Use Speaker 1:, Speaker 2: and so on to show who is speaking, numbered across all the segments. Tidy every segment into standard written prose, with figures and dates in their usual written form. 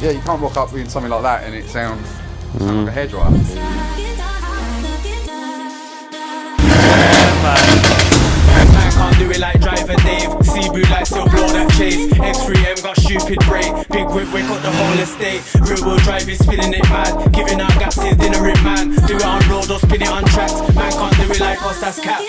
Speaker 1: Yeah, you can't rock up with something like that and it sounds like a hairdryer.
Speaker 2: Man can't do it like DrivaDave. Sea-Boo like still blow that chase. X3M got stupid brake. Big whip, wake up the whole estate. Real wheel drive is spinning it mad. Giving out gas is dinner it man. Do it on road or spin it on tracks. Man can't do it like us, that's cap.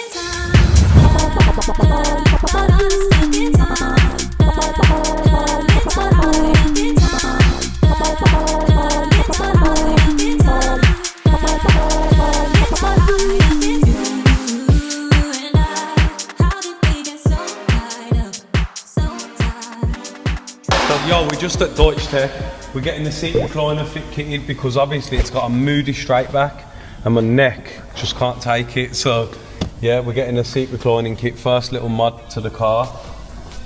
Speaker 3: Yo, we're just at Deutsche Tech. We're getting the seat recliner fit kitted because obviously it's got a moody straight back and my neck just can't take it. So yeah, we're getting a seat reclining kit. First little mod to the car.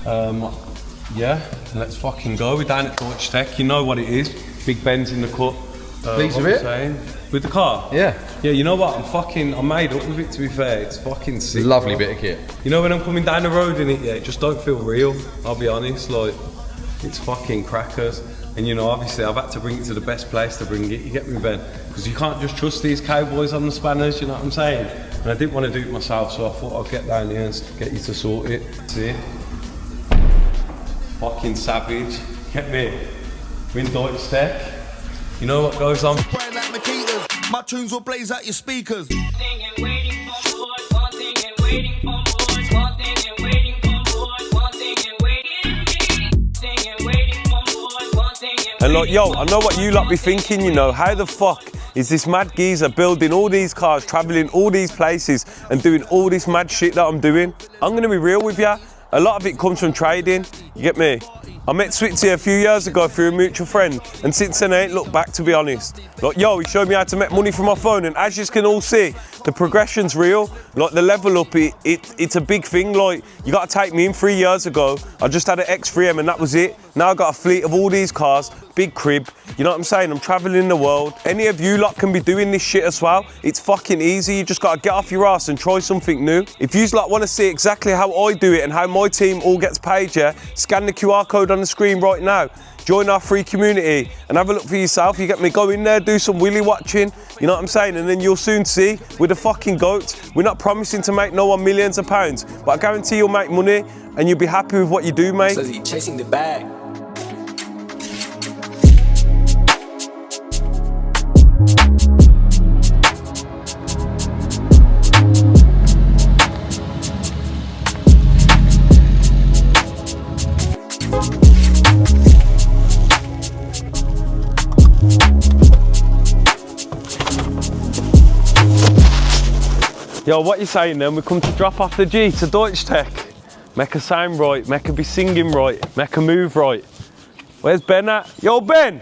Speaker 3: Yeah, let's fucking go. We're down at Deutsche Tech. You know what it is. Big Ben's in the cut.
Speaker 1: Pleased with it?
Speaker 3: Saying? With the car?
Speaker 1: Yeah.
Speaker 3: Yeah, you know what? I'm made up with it, to be fair. It's fucking sick.
Speaker 1: Lovely
Speaker 3: bro.
Speaker 1: bit of kit.
Speaker 3: You know when I'm coming down the road in it, yeah, it just don't feel real. I'll be honest, like, it's fucking crackers. And you know, obviously I've had to bring it to the best place to bring it, you get me, Ben? Because you can't just trust these cowboys on the spanners, you know what I'm saying? And I didn't want to do it myself, so I thought I'd get down here and get you to sort it. See? Fucking savage. Get me? We're in Deutsche Tech. You know what goes on?
Speaker 4: My tunes will blaze out your speakers.
Speaker 3: And like, yo, I know what you lot be thinking, you know, how the fuck is this mad geezer building all these cars, travelling all these places and doing all this mad shit that I'm doing? I'm gonna be real with ya. A lot of it comes from trading, you get me? I met Switzy a few years ago through a mutual friend, and since then I ain't looked back, to be honest. Like, yo, he showed me how to make money from my phone, and as you can all see, the progression's real. Like, the level up, it's a big thing. Like, you gotta take me in 3 years ago. I just had an X3M and that was it. Now I got a fleet of all these cars, big crib, you know what I'm saying? I'm traveling the world. Any of you lot can be doing this shit as well. It's fucking easy. You just gotta get off your ass and try something new. If you lot wanna see exactly how I do it and how my team all gets paid, yeah, scan the QR code on the screen right now. Join our free community and have a look for yourself. You get me? Go in there, do some willy watching, you know what I'm saying? And then you'll soon see, we're the fucking goats. We're not promising to make no one millions of pounds, but I guarantee you'll make money and you'll be happy with what you do, mate.
Speaker 2: Says he chasing the bag.
Speaker 3: Yo, what you saying then? We come to drop off the G to Deutsche Tech. Make her sound right, make her be singing right, make her move right. Where's Ben at? Yo, Ben!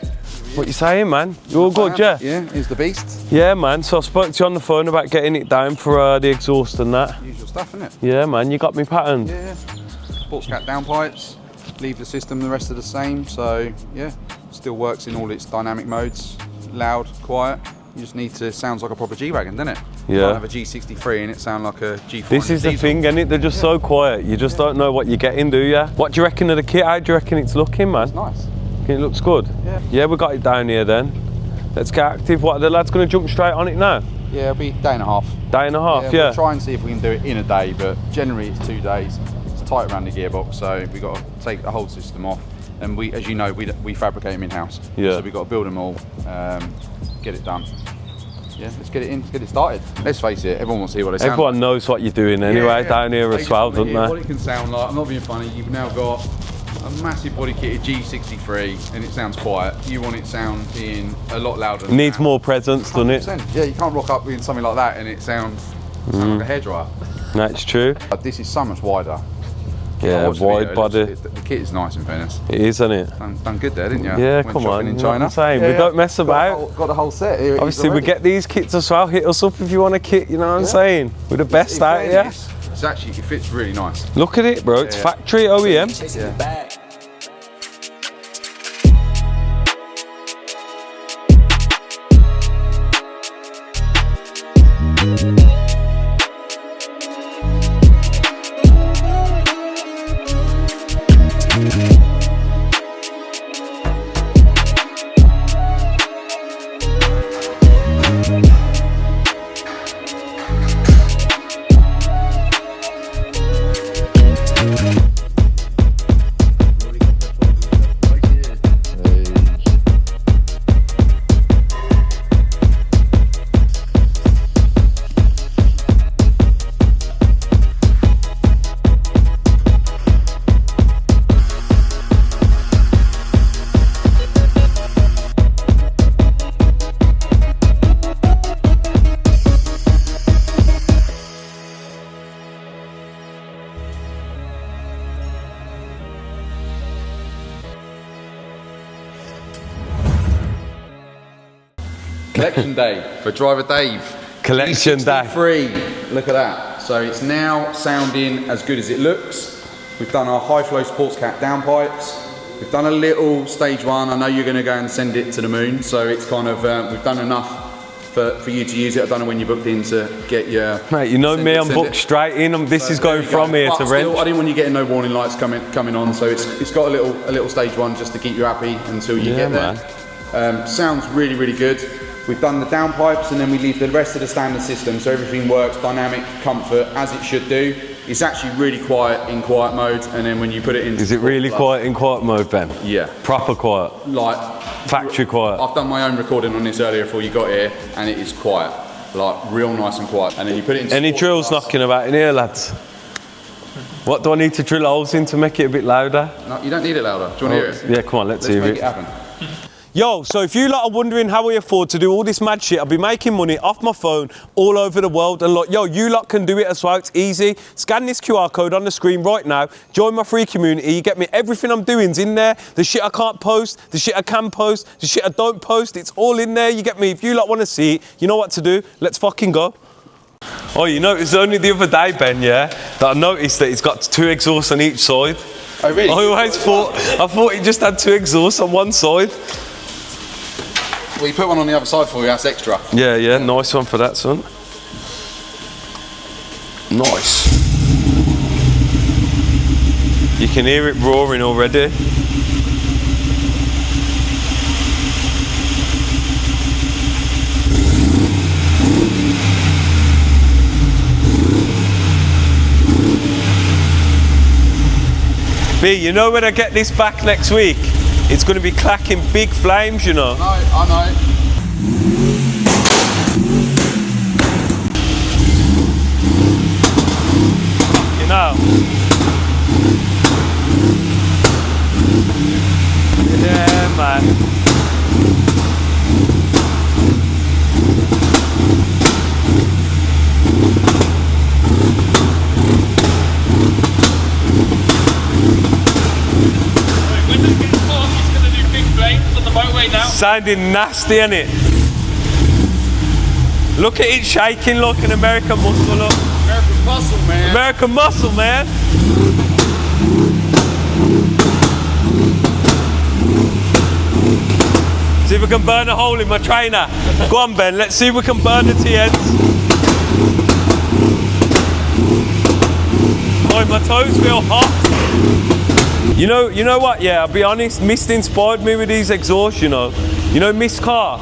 Speaker 3: What you saying, man? You all good, yeah?
Speaker 1: Yeah, he's the beast.
Speaker 3: Yeah, man, so I spoke to you on the phone about getting it down for the exhaust and that.
Speaker 1: Usual stuff, innit?
Speaker 3: Yeah, man, you got me patterned.
Speaker 1: Yeah. Sports cat downpipes, leave the system the rest of the same, so yeah, still works in all its dynamic modes, loud, quiet. You just need to, sounds like a proper G-Wagon, doesn't it?
Speaker 3: Yeah.
Speaker 1: You can't have a G63 and it sound like a G400
Speaker 3: This is the
Speaker 1: diesel.
Speaker 3: thing, isn't it? They're just so quiet. You just don't know what you're getting, do you? What do you reckon of the kit? How do you reckon it's looking, man?
Speaker 1: It's nice.
Speaker 3: It looks good?
Speaker 1: Yeah.
Speaker 3: Yeah, we got it down here then. Let's get active. What, the lad's going to jump straight on it now?
Speaker 1: Yeah, it'll be a day and a half.
Speaker 3: Day and a half, yeah.
Speaker 1: We'll try and see if we can do it in a day, but generally it's 2 days. It's tight around the gearbox, so we've got to take the whole system off. And we, as you know, we fabricate them in-house.
Speaker 3: Yeah.
Speaker 1: So we've got to build them all, get it done. Yeah, let's get it in, let's get it started. Let's face it, everyone wants to hear what they sound
Speaker 3: Everyone
Speaker 1: like.
Speaker 3: knows what you're doing anyway, down here as well, don't
Speaker 1: What
Speaker 3: they?
Speaker 1: it can sound like. I'm not being funny, you've now got a massive body kitted G63 and it sounds quiet. You want it sounding a lot louder than
Speaker 3: Needs
Speaker 1: that.
Speaker 3: more presence, doesn't it?
Speaker 1: 100%. Yeah, you can't rock up with something like that and it sounds like a hairdryer.
Speaker 3: That's true.
Speaker 1: This is so much wider.
Speaker 3: Yeah, wide body.
Speaker 1: The kit is nice in fairness.
Speaker 3: It is, isn't it?
Speaker 1: Done good there, didn't you?
Speaker 3: Yeah,
Speaker 1: Went
Speaker 3: come
Speaker 1: shopping
Speaker 3: on.
Speaker 1: in
Speaker 3: You know what
Speaker 1: China.
Speaker 3: I'm saying? We don't mess about.
Speaker 1: Got the whole set here.
Speaker 3: Obviously, we get these kits as well. Hit us up if you want a kit, you know what I'm saying? We're the best out here.
Speaker 1: It's actually, it fits really nice.
Speaker 3: Look at it, bro. It's factory OEM.
Speaker 2: Chasing the bag.
Speaker 1: Collection day for DrivaDave.
Speaker 3: Collection day.
Speaker 1: G63. Look at that. So it's now sounding as good as it looks. We've done our high flow sports cat downpipes. We've done a little stage one. I know you're going to go and send it to the moon, so it's kind of we've done enough for you to use it. I don't know when you booked in to get your...
Speaker 3: Mate, you know me, I'm booked straight in. This is going from here to rent.
Speaker 1: I didn't want you getting no warning lights coming on, so it's got a little stage one just to keep you happy until you get there. Sounds really, really good. We've done the downpipes and then we leave the rest of the standard system, so everything works dynamic, comfort, as it should do. It's actually really quiet in quiet mode, and then when you put it in...
Speaker 3: Is it really quiet in quiet mode, Ben?
Speaker 1: Yeah.
Speaker 3: Proper quiet?
Speaker 1: Like...
Speaker 3: Factory quiet?
Speaker 1: I've done my own recording on this earlier before you got here, and it is quiet. Like, real nice and quiet. And then you put it in...
Speaker 3: Any drills knocking about in here, lads? What do I need to drill holes in to make it a bit louder?
Speaker 1: No, you don't need it louder. Do you want to hear it?
Speaker 3: Yeah, come on, let's hear
Speaker 1: make
Speaker 3: it.
Speaker 1: it happen.
Speaker 3: Yo, so if you lot are wondering how I afford to do all this mad shit, I'll be making money off my phone all over the world. And look, yo, you lot can do it as well. It's easy. Scan this QR code on the screen right now. Join my free community. You get me. Everything I'm doing's in there. The shit I can't post, the shit I can post, the shit I don't post. It's all in there. You get me. If you lot want to see it, you know what to do. Let's fucking go. Oh, you know, it was only the other day, Ben, yeah, that I noticed that it's got 2 exhausts on each side.
Speaker 1: Oh, really?
Speaker 3: I thought it just had 2 exhausts on one side.
Speaker 1: Well, you put one on the other side for you, that's extra.
Speaker 3: Yeah, nice one for that, son. Nice. You can hear it roaring already. B, you know when I get this back next week? It's going to be clacking big flames, you know.
Speaker 1: I know.
Speaker 3: You know. Yeah, man. Sounding nasty, innit? Look at it shaking like an American muscle, look.
Speaker 1: American muscle, man.
Speaker 3: American muscle, man. See if we can burn a hole in my trainer. Go on, Ben, let's see if we can burn the T-ends. Oh, my toes feel hot. You know what, yeah, I'll be honest, Mist inspired me with these exhausts, you know. You know Mist car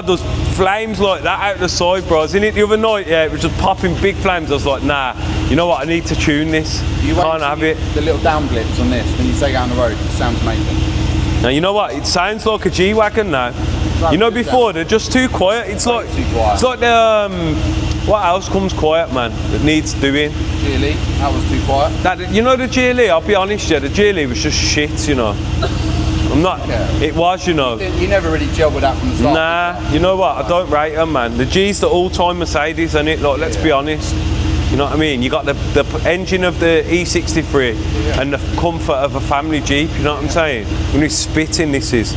Speaker 3: does flames like that out the side, bro. I was in it the other night, yeah, it was just popping big flames. I was like, nah, you know what, I need to tune this.
Speaker 1: You
Speaker 3: can't have it.
Speaker 1: The little down blips on this, when you take it down the road, it sounds amazing.
Speaker 3: Now, you know what, it sounds like a G-Wagon now. You know, before, they're just too quiet. It's like the, what else comes quiet, man, that needs doing?
Speaker 1: GLE, that was too quiet.
Speaker 3: You know the GLE, I'll be honest, yeah, the GLE was just shit, you know. I'm not, it was, you know.
Speaker 1: You never really gelled with that from the start.
Speaker 3: Nah, you know what, I don't rate them, man. The G's the all-time Mercedes, isn't it? Like, let's be honest. You know what I mean? You got the engine of the E63 and the comfort of a family Jeep, you know what I'm saying? When it's spitting, this is.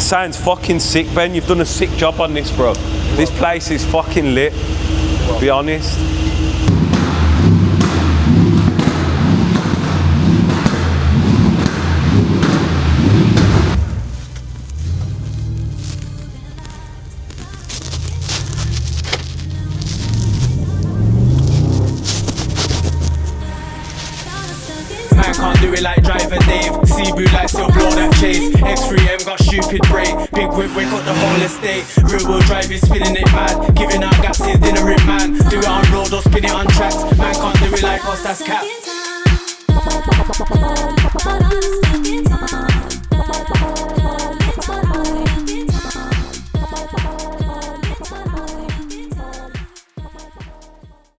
Speaker 3: Sounds fucking sick, Ben. You've done a sick job on this, bro. This place is fucking lit, be honest.
Speaker 2: Man can't do it like DrivaDave. C-Brew like still blow that chase. X3M got stupid brake. Big whip, we got the whole estate. Real wheel drive is spinning it mad. Giving out gases, dinner in man. Do it on road or spin it on tracks. Man can't do it like us, that's cap.